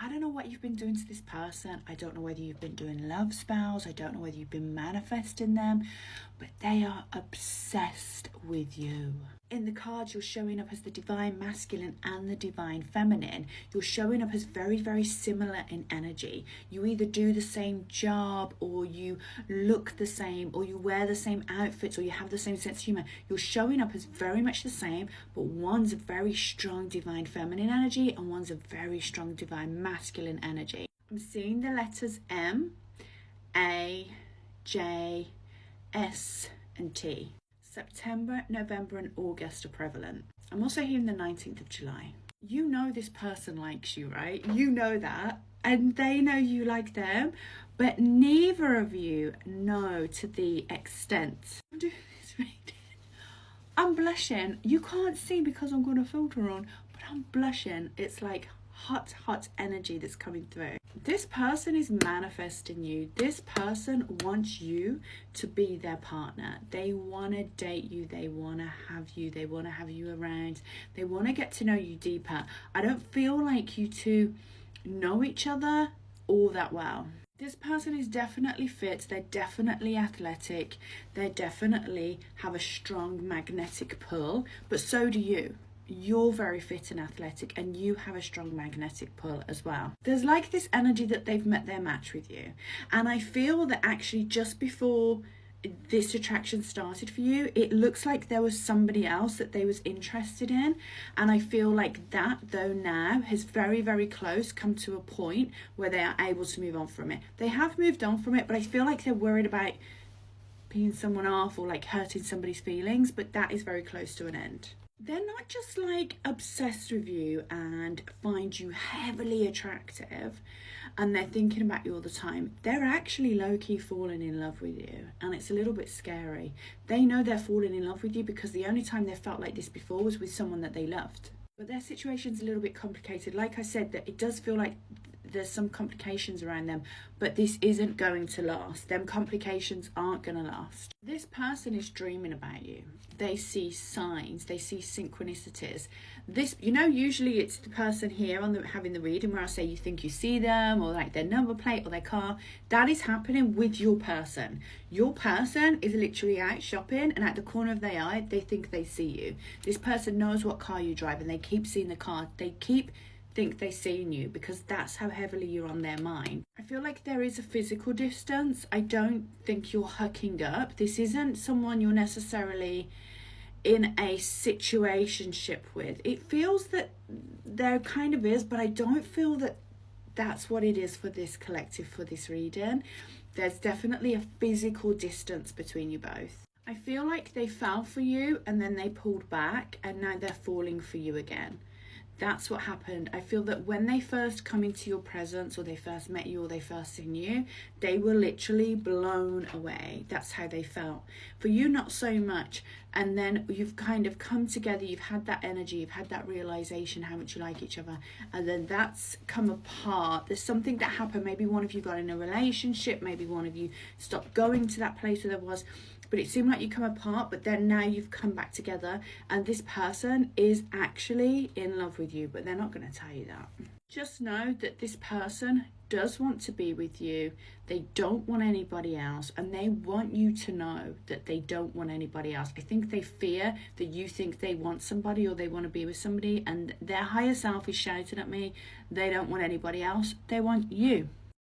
I don't know what you've been doing to this person. I don't know whether you've been doing love spells. I don't know whether you've been manifesting them, but they are obsessed with you. In the cards, you're showing up as the divine masculine and the divine feminine. You're showing up as very, very similar in energy. You either do the same job, or you look the same, or you wear the same outfits, or you have the same sense of humor. You're showing up as very much the same, but one's a very strong divine feminine energy and one's a very strong divine masculine energy. I'm seeing the letters M, A, J, S, and T. September, November and August are prevalent. I'm also hearing the 19th of July. You know this person likes you, right? You know that. And they know you like them. But neither of you know to the extent. I'm doing this reading. I'm blushing. You can't see because I've got a filter on. But I'm blushing. It's like hot energy that's coming through. This person is manifesting you. This person wants you to be their partner. They want to date you. They want to have you. They want to have you around. They want to get to know you deeper. I don't feel like you two know each other all that well. This person is definitely fit. They're definitely athletic. They definitely have a strong magnetic pull, but so do you. You're very fit and athletic and you have a strong magnetic pull as well. There's like this energy that they've met their match with you. And I feel that actually just before this attraction started for you, it looks like there was somebody else that they was interested in. And I feel like that though now has very, very close come to a point where they are able to move on from it. They have moved on from it, but I feel like they're worried about peeing someone off or like hurting somebody's feelings, but that is very close to an end. They're not just like obsessed with you and find you heavily attractive and they're thinking about you all the time. They're actually low-key falling in love with you, and it's a little bit scary. They know they're falling in love with you because the only time they felt like this before was with someone that they loved. But their situation's a little bit complicated. Like I said, that it does feel like there's some complications around them, but this isn't going to last. Them complications aren't going to last. This person is dreaming about you. They see signs, they see synchronicities. This, you know, usually it's the person here on the having the reading where I say you think you see them, or like their number plate or their car. That is happening with your person. Your person is literally out shopping, and at the corner of their eye they think they see you. This person knows what car you drive and they keep seeing the car. They think they're seeing you because that's how heavily you're on their mind. I feel like there is a physical distance. I don't think you're hooking up. This isn't someone you're necessarily in a situationship with. It feels that there kind of is, but I don't feel that that's what it is for this collective, for this reading. There's definitely a physical distance between you both. I feel like they fell for you and then they pulled back and now they're falling for you again. That's what happened. I feel that when they first come into your presence, or they first met you, or they first seen you, they were literally blown away. That's how they felt. For you, not so much. And then you've kind of come together, you've had that energy, you've had that realization how much you like each other, and then that's come apart. There's something that happened. Maybe one of you got in a relationship, maybe one of you stopped going to that place where there was, but it seemed like you come apart, but then now you've come back together, and this person is actually in love with you, but they're not going to tell you that. Just know that this person does want to be with you. They don't want anybody else, and they want you to know that they don't want anybody else. I think they fear that you think they want somebody or they want to be with somebody, and their higher self is shouting at me, they don't want anybody else, they want you.